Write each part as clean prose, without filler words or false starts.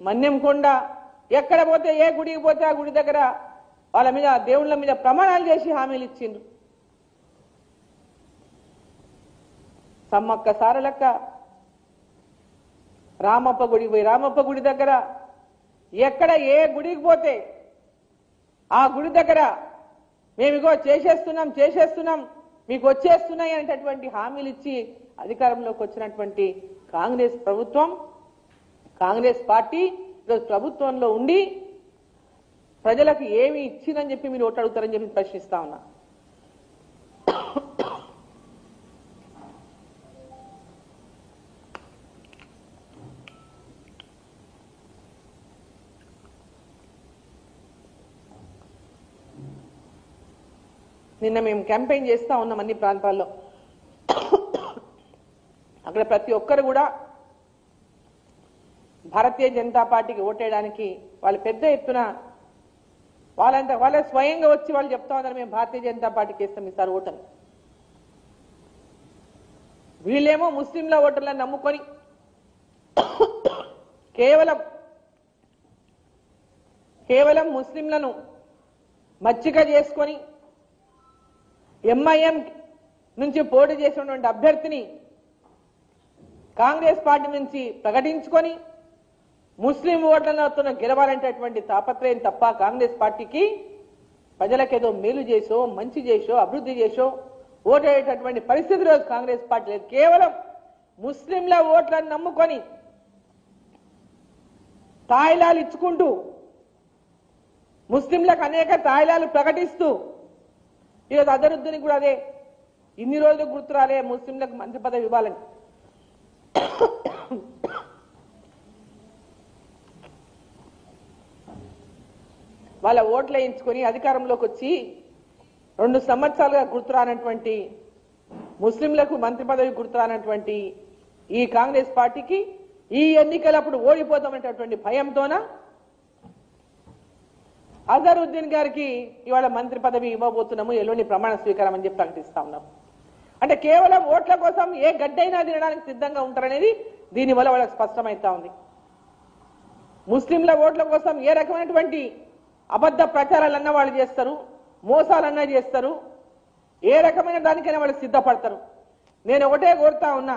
మన్యంకొండ ఎక్కడ పోతే ఏ గుడికి పోతే ఆ గుడి దగ్గర వాళ్ళ మీద దేవుళ్ళ మీద ప్రమాణాలు చేసి హామీలు ఇచ్చిండ్రు. సమ్మక్క సారలక్క రామప్ప గుడికి పోయి రామప్ప గుడి దగ్గర ఎక్కడ ఏ గుడికి పోతే ఆ గుడి దగ్గర మేమిగో చేసేస్తున్నాం మీకు వచ్చేస్తున్నాయి అనేటటువంటి హామీలు ఇచ్చి అధికారంలోకి వచ్చినటువంటి కాంగ్రెస్ ప్రభుత్వం, కాంగ్రెస్ పార్టీ ఈరోజు ప్రభుత్వంలో ఉండి ప్రజలకు ఏమి ఇచ్చిందని చెప్పి మీరు ఓటు అడుగుతారని చెప్పి ప్రశ్నిస్తా ఉన్నా. నిన్న మేము క్యాంపెయిన్ చేస్తా ఉన్నాం అన్ని ప్రాంతాల్లో. అక్కడ ప్రతి ఒక్కరు కూడా భారతీయ జనతా పార్టీకి ఓటేయడానికి వాళ్ళు పెద్ద ఎత్తున వాళ్ళే స్వయంగా వచ్చి వాళ్ళు చెప్తా ఉన్నారు మేము భారతీయ జనతా పార్టీకి వేస్తాం ఈసారి ఓటని. వీళ్ళేమో ముస్లింల ఓటర్లను నమ్ముకొని కేవలం ముస్లింలను మచ్చిక చేసుకొని ఎంఐఎం నుంచి పోటీ చేసినటువంటి అభ్యర్థిని కాంగ్రెస్ పార్టీ నుంచి ప్రకటించుకొని ముస్లిం ఓట్లతో గెలవాలంటేటువంటి తాపత్రయం తప్ప కాంగ్రెస్ పార్టీకి ప్రజలకేదో మేలు చేసో మంచి చేసో అభివృద్ధి చేసో ఓటేటటువంటి పరిస్థితి రోజు కాంగ్రెస్ పార్టీ లేదు. కేవలం ముస్లింల ఓట్లను నమ్ముకొని తాయిలాలు ఇచ్చుకుంటూ ముస్లింలకు అనేక తాయిలాలు ప్రకటిస్తూ ఈరోజు అజరుద్దీన్ కూడా అదే ఇన్ని రోజులు గుర్తురాలే ముస్లింలకు మంత్రి పదవి ఇవ్వాలని. వాళ్ళ ఓట్లు వేయించుకొని అధికారంలోకి వచ్చి 2 సంవత్సరాలుగా గుర్తురానటువంటి ముస్లింలకు మంత్రి పదవి గుర్తురానటువంటి ఈ కాంగ్రెస్ పార్టీకి ఈ ఎన్నికలప్పుడు ఓడిపోతామనేటటువంటి భయంతోన అజరుద్దీన్ గారికి ఇవాళ మంత్రి పదవి ఇవ్వబోతున్నాము, ఎల్లుండి ప్రమాణ స్వీకారం అని చెప్పి ప్రకటిస్తా ఉన్నాం. అంటే కేవలం ఓట్ల కోసం ఏ గడ్డైనా తినడానికి సిద్ధంగా ఉంటారనేది దీనివల్ల వాళ్ళకి స్పష్టమైతా ఉంది. ముస్లింల ఓట్ల కోసం ఏ రకమైనటువంటి అబద్ధ ప్రచారాలన్నా వాళ్ళు చేస్తారు, మోసాలన్నా చేస్తారు, ఏ రకమైన దానికైనా వాళ్ళు సిద్ధపడతారు. నేను ఒకటే కోరుతా ఉన్నా,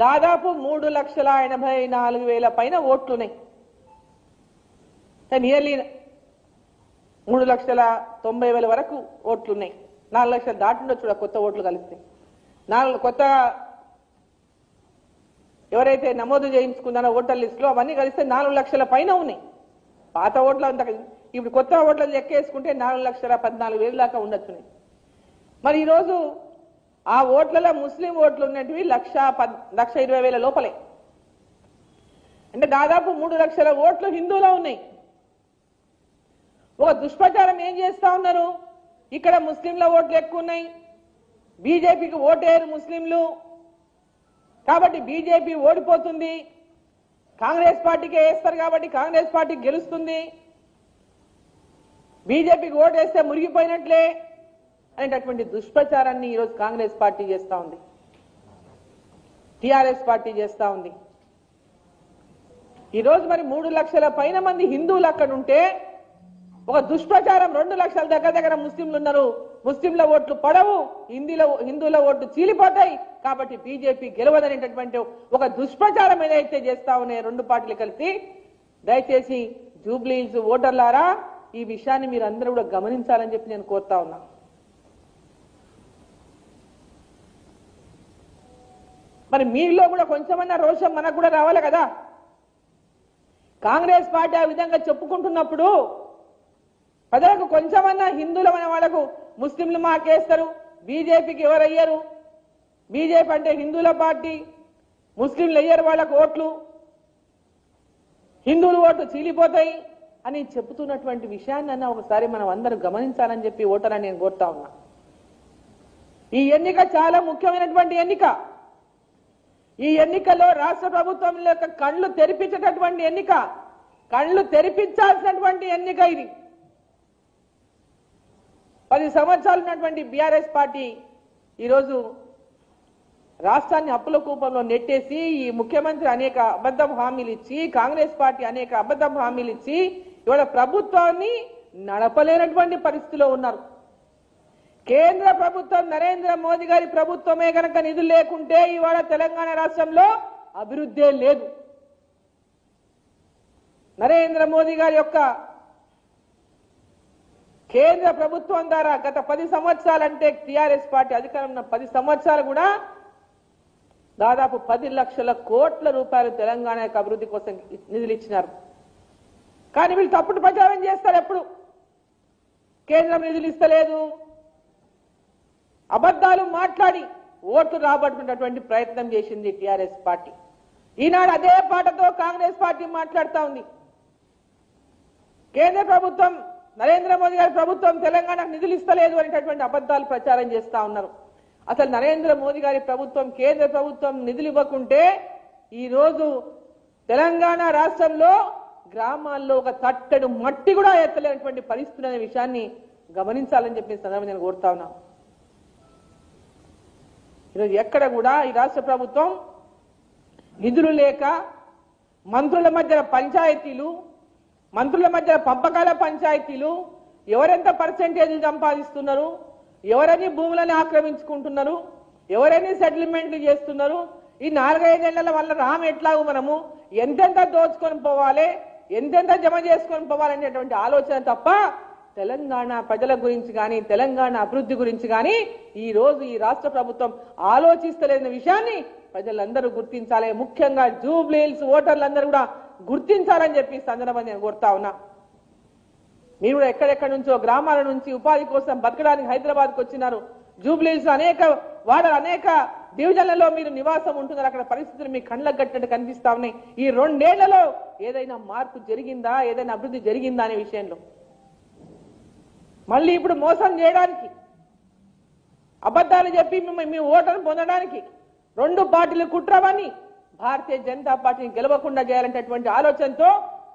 దాదాపు 3,84,000 పైన ఓట్లున్నాయి. నియర్లీ 3,90,000 వరకు ఓట్లున్నాయి. 4 లక్షలు దాటిండొచ్చు కొత్త ఓట్లు కలిస్తే. కొత్త ఎవరైతే నమోదు చేయించుకున్నారో ఓటర్ లిస్టులో అవన్నీ కలిస్తే 4 లక్షల పైన ఉన్నాయి. పాత ఓట్లు అంత ఇప్పుడు కొత్త ఓట్ల లెక్కేసుకుంటే 4,14,000 దాకా ఉండొచ్చు. మరి ఈరోజు ఆ ఓట్లలో ముస్లిం ఓట్లు ఉన్నటివి 1,20,000 లోపలే. అంటే దాదాపు 3 లక్షల ఓట్లు హిందువులో ఉన్నాయి. ఒక దుష్ప్రచారం ఏం చేస్తా ఉన్నారు, ఇక్కడ ముస్లింల ఓట్లు ఎక్కువ ఉన్నాయి, బీజేపీకి ఓటేరు ముస్లింలు కాబట్టి బీజేపీ ఓడిపోతుంది, కాంగ్రెస్ పార్టీకే వేస్తారు కాబట్టి కాంగ్రెస్ పార్టీ గెలుస్తుంది, బీజేపీకి ఓటేస్తే మురిగిపోయినట్లే అనేటటువంటి దుష్ప్రచారాన్ని ఈరోజు కాంగ్రెస్ పార్టీ చేస్తా ఉంది, టిఆర్ఎస్ పార్టీ చేస్తా ఉంది. ఈరోజు మరి 3 లక్షల పైన మంది హిందువులు అక్కడ ఉంటే ఒక దుష్ప్రచారం 2 లక్షల దగ్గర ముస్లింలు ఉన్నారు, ముస్లింల ఓట్లు పడవు, హిందువుల ఓట్లు చీలిపోతాయి కాబట్టి బీజేపీ గెలవదనేటటువంటి ఒక దుష్ప్రచారం ఏదైతే చేస్తా ఉన్నాయి 2 పార్టీలు కలిసి, దయచేసి జూబ్లీ హిల్స్ ఓటర్లారా ఈ విషయాన్ని మీరు అందరూ కూడా గమనించాలని చెప్పి నేను కోరుతా ఉన్నా. మరి మీలో కూడా కొంచెమన్నా రోషం మనకు కూడా రావాలి కదా. కాంగ్రెస్ పార్టీ ఆ విధంగా చెప్పుకుంటున్నప్పుడు ప్రజలకు కొంచెమన్నా హిందువులమైన వాళ్ళకు ముస్లింలు మాకేస్తారు, బీజేపీకి ఎవరయ్యారు, బీజేపీ అంటే హిందువుల పార్టీ, ముస్లింలు అయ్యారు వాళ్ళకు ఓట్లు, హిందువుల ఓట్లు చీలిపోతాయి అని చెబుతున్నటువంటి విషయాన్ని అన్న ఒకసారి మనం అందరూ గమనించాలని చెప్పి ఓటరని నేను కోరుతా ఉన్నా. ఈ ఎన్నిక చాలా ముఖ్యమైనటువంటి ఎన్నిక. ఈ ఎన్నికలో రాష్ట్ర ప్రభుత్వం యొక్క కళ్ళు తెరిపించేటటువంటి ఎన్నిక, కళ్ళు తెరిపించాల్సినటువంటి ఎన్నిక ఇది. 10 సంవత్సరాలు ఉన్నటువంటి బీఆర్ఎస్ పార్టీ ఈరోజు రాష్ట్రాన్ని అప్పుల కూపంలో నెట్టేసి ఈ ముఖ్యమంత్రి అనేక అబద్ధం హామీలు ఇచ్చి కాంగ్రెస్ పార్టీ అనేక అబద్ధం హామీలు ఇచ్చి ఇవాళ ప్రభుత్వాన్ని నడపలేనటువంటి పరిస్థితిలో ఉన్నారు. కేంద్ర ప్రభుత్వం నరేంద్ర మోదీ గారి ప్రభుత్వమే కనుక నిధులు లేకుంటే ఇవాళ తెలంగాణ రాష్ట్రంలో అభివృద్ధి లేదు. నరేంద్ర మోదీ గారి యొక్క కేంద్ర ప్రభుత్వం ద్వారా గత 10 సంవత్సరాలంటే టీఆర్ఎస్ పార్టీ అధికారంలో ఉన్న 10 సంవత్సరాలు కూడా దాదాపు 10 లక్షల కోట్ల రూపాయలు తెలంగాణ యొక్క అభివృద్ధి కోసం నిధులు ఇచ్చినారు. కానీ వీళ్ళు తప్పుడు ప్రచారం చేస్తారు. ఎప్పుడు కేంద్రం నిధులు ఇస్తలేదు, అబద్ధాలు మాట్లాడి ఓట్లు రాబట్టుకున్నటువంటి ప్రయత్నం చేసింది టీఆర్ఎస్ పార్టీ. ఈనాడు అదే పాటతో కాంగ్రెస్ పార్టీ మాట్లాడుతూ ఉంది. కేంద్ర ప్రభుత్వం నరేంద్ర మోదీ గారి ప్రభుత్వం తెలంగాణకు నిధులు ఇస్తలేదు అనేటటువంటి అబద్ధాలు ప్రచారం చేస్తా ఉన్నారు. అసలు నరేంద్ర మోదీ గారి ప్రభుత్వం కేంద్ర ప్రభుత్వం నిధులు ఇవ్వకుంటే ఈ రోజు తెలంగాణ రాష్ట్రంలో గ్రామాల్లో ఒక తట్టెడు మట్టి కూడా ఎత్తలేనటువంటి పరిస్థితి అనే విషయాన్ని గమనించాలని చెప్పి సందర్భంగా నేను కోరుతా ఉన్నా. ఈరోజు ఎక్కడ కూడా ఈ రాష్ట్ర ప్రభుత్వం నిధులు లేక మంత్రుల మధ్య పంచాయతీలు, మంత్రుల మధ్య పంపకాల పంచాయతీలు, ఎవరెంత పర్సెంటేజ్ సంపాదిస్తున్నారు, ఎవరని భూములను ఆక్రమించుకుంటున్నారు, ఎవరని సెటిల్మెంట్లు చేస్తున్నారు, ఈ 4-5 ఏళ్ల వల్ల రామ్ ఎట్లాగో మనము ఎంతెంత దోచుకొని పోవాలి, ఎంతెంత జమ చేసుకొని పోవాలనేటువంటి ఆలోచన తప్ప తెలంగాణ ప్రజల గురించి కానీ తెలంగాణ అభివృద్ధి గురించి కానీ ఈ రోజు ఈ రాష్ట్ర ప్రభుత్వం ఆలోచిస్తలేని విషయాన్ని ప్రజలందరూ గుర్తించాలి. ముఖ్యంగా జూబ్లీ హిల్స్ ఓటర్లందరూ కూడా గుర్తించాలని చెప్పి సందర్భంగా నేను కోరుతా ఉన్నా. మీరు కూడా ఎక్కడెక్కడి నుంచో గ్రామాల నుంచి ఉపాధి కోసం బతకడానికి హైదరాబాద్కు వచ్చినారు. జూబ్లీ హిల్స్ అనేక వాడలు అనేక డివిజన్లలో మీరు నివాసం ఉంటున్నారు. అక్కడ పరిస్థితులు మీ కళ్ళకు కట్టినట్టు కనిపిస్తా ఉన్నాయి. ఈ 2 ఏళ్లలో ఏదైనా మార్పు జరిగిందా, ఏదైనా అభివృద్ధి జరిగిందా అనే విషయంలో మళ్ళీ ఇప్పుడు మోసం చేయడానికి, అబద్ధాలు చెప్పి మీ ఓటర్ను పొందడానికి 2 పార్టీలు కుట్రవని భారతీయ జనతా పార్టీని గెలవకుండా చేయాలనేటువంటి ఆలోచనతో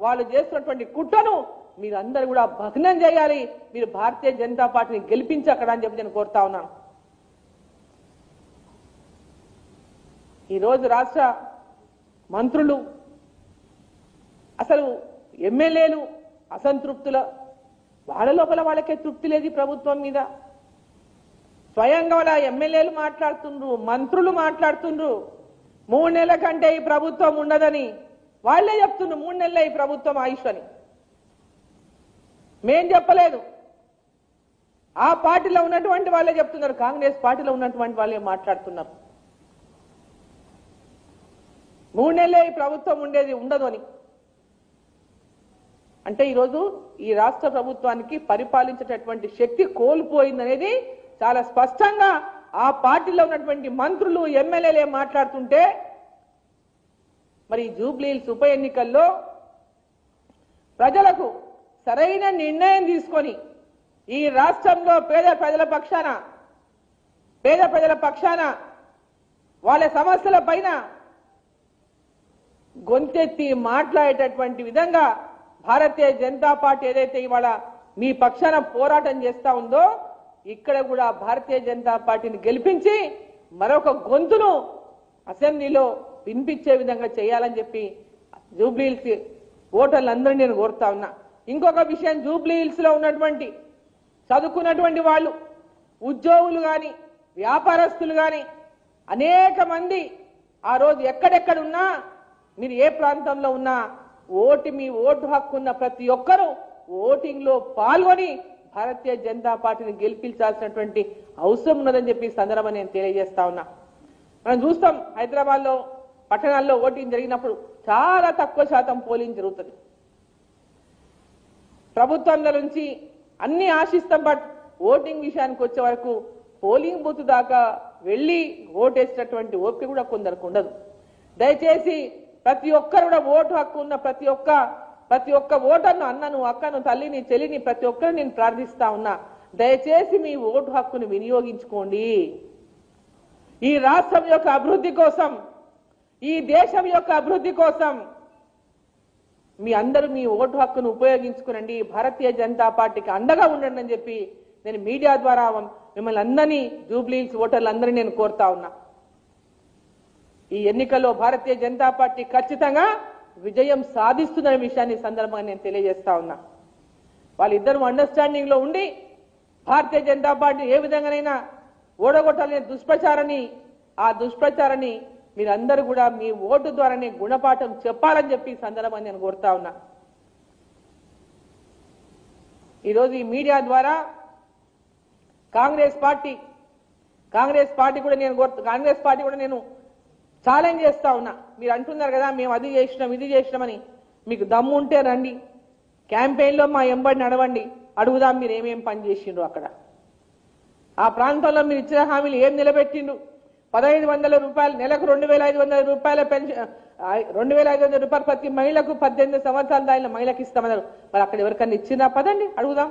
వాళ్ళు చేస్తున్నటువంటి కుట్రను మీరందరూ కూడా భగ్నం చేయాలి. మీరు భారతీయ జనతా పార్టీని గెలిపించక్కడ అని చెప్పి నేను కోరుతా ఉన్నాను. ఈరోజు రాష్ట్ర మంత్రులు అసలు ఎమ్మెల్యేలు అసంతృప్తుల వాళ్ళ లోపల వాళ్ళకే తృప్తి లేదు ప్రభుత్వం మీద. స్వయంగా వాళ్ళ ఎమ్మెల్యేలు మాట్లాడుతుండ్రు, మంత్రులు మాట్లాడుతుండ్రు 3 నెలల కంటే ఈ ప్రభుత్వం ఉండదని వాళ్లే చెప్తున్నారు. 3 నెలలే ఈ ప్రభుత్వం ఆయుష్ అని మేం చెప్పలేదు. ఆ పార్టీలో ఉన్నటువంటి వాళ్ళే చెప్తున్నారు, కాంగ్రెస్ పార్టీలో ఉన్నటువంటి వాళ్ళే మాట్లాడుతున్నారు 3 నెలలే ఈ ప్రభుత్వం ఉండదు అని. అంటే ఈరోజు ఈ రాష్ట్ర ప్రభుత్వానికి పరిపాలించేటటువంటి శక్తి కోల్పోయిందనేది చాలా స్పష్టంగా ఆ పార్టీలో ఉన్నటువంటి మంత్రులు ఎమ్మెల్యేలే మాట్లాడుతుంటే, మరి జూబ్లీ హిల్స్ ఉప ఎన్నికల్లో ప్రజలకు సరైన నిర్ణయం తీసుకొని ఈ రాష్ట్రంలో పేద ప్రజల పక్షాన వాళ్ళ సమస్యల పైన గొంతెత్తి మాట్లాడేటటువంటి విధంగా భారతీయ జనతా పార్టీ ఏదైతే ఇవాళ మీ పక్షాన పోరాటం చేస్తా ఉందో ఇక్కడ కూడా భారతీయ జనతా పార్టీని గెలిపించి మరొక గొంతును అసెంబ్లీలో వినిపించే విధంగా చేయాలని చెప్పి జూబ్లీ హిల్స్ ఓటర్లందరినీ నేను కోరుతా ఉన్నా. ఇంకొక విషయం, జూబ్లీ హిల్స్ లో ఉన్నటువంటి చదువుకున్నటువంటి వాళ్ళు, ఉద్యోగులు గాని వ్యాపారస్తులు గాని అనేక మంది ఆ రోజు ఎక్కడెక్కడున్నా మీరు ఏ ప్రాంతంలో ఉన్నా మీ ఓటు హక్కు ఉన్న ప్రతి ఒక్కరూ ఓటింగ్ లో పాల్గొని భారతీయ జనతా పార్టీని గెలిపించాల్సినటువంటి అవసరం ఉన్నదని చెప్పి సందర్భంగా నేను తెలియజేస్తా ఉన్నా. మనం చూస్తాం హైదరాబాద్ లో పట్టణాల్లో ఓటింగ్ జరిగినప్పుడు చాలా తక్కువ శాతం పోలింగ్ జరుగుతుంది. ప్రభుత్వంలో నుంచి అన్ని ఆశిస్తాం, బట్ ఓటింగ్ విషయానికి వచ్చే వరకు పోలింగ్ బూత్ దాకా వెళ్లి ఓటేసినటువంటి ఓపిక కూడా కొందరికి ఉండదు. దయచేసి ప్రతి ఒక్కరు కూడా ఓటు హక్కు ఉన్న ప్రతి ఒక్క ఓటర్ను, అన్నను, అక్కను, తల్లిని, చెల్లిని ప్రతి ఒక్కరు నేను ప్రార్థిస్తా ఉన్నా, దయచేసి మీ ఓటు హక్కును వినియోగించుకోండి. ఈ రాష్ట్రం యొక్క అభివృద్ధి కోసం, ఈ దేశం యొక్క అభివృద్ధి కోసం మీ అందరూ మీ ఓటు హక్కును ఉపయోగించుకునండి. భారతీయ జనతా పార్టీకి అండగా ఉండండి అని చెప్పి నేను మీడియా ద్వారా మిమ్మల్ని అందరినీ జూబ్లీ హిల్స్ ఓటర్లందరినీ నేను కోరుతా ఉన్నా. ఈ ఎన్నికల్లో భారతీయ జనతా పార్టీ ఖచ్చితంగా విజయం సాధిస్తున్న విషయాన్ని సందర్భంగా నేను తెలియజేస్తా ఉన్నా. వాళ్ళిద్దరూ అండర్స్టాండింగ్ లో ఉండి భారతీయ జనతా పార్టీ ఏ విధంగానైనా ఓడగొట్టాలనే ఆ దుష్ప్రచారాన్ని మీరందరూ కూడా మీ ఓటు ద్వారానే గుణపాఠం చెప్పాలని చెప్పి ఈ సందర్భంగా నేను కోరుతా ఉన్నా. ఈరోజు ఈ మీడియా ద్వారా కాంగ్రెస్ పార్టీ కూడా నేను ఛాలెంజ్ చేస్తా ఉన్నా. మీరు అంటున్నారు కదా మేము అది చేసినాం ఇది చేసినామని, మీకు దమ్ము ఉంటే రండి, క్యాంపెయిన్లో మా ఎంబడి నడవండి, అడుగుదాం మీరు ఏమేం పని చేసిండ్రు అక్కడ, ఆ ప్రాంతంలో మీరు ఇచ్చిన హామీలు ఏం నిలబెట్టిండ్రు. 1500 రూపాయలు నెలకు 2500 రూపాయల పెన్షన్, 2500 రూపాయలు ప్రతి మహిళకు 18 సంవత్సరాల దాని మహిళకి ఇస్తామన్నారు. మరి అక్కడ ఎవరికన్నా ఇచ్చినా పదండి అడుగుదాం.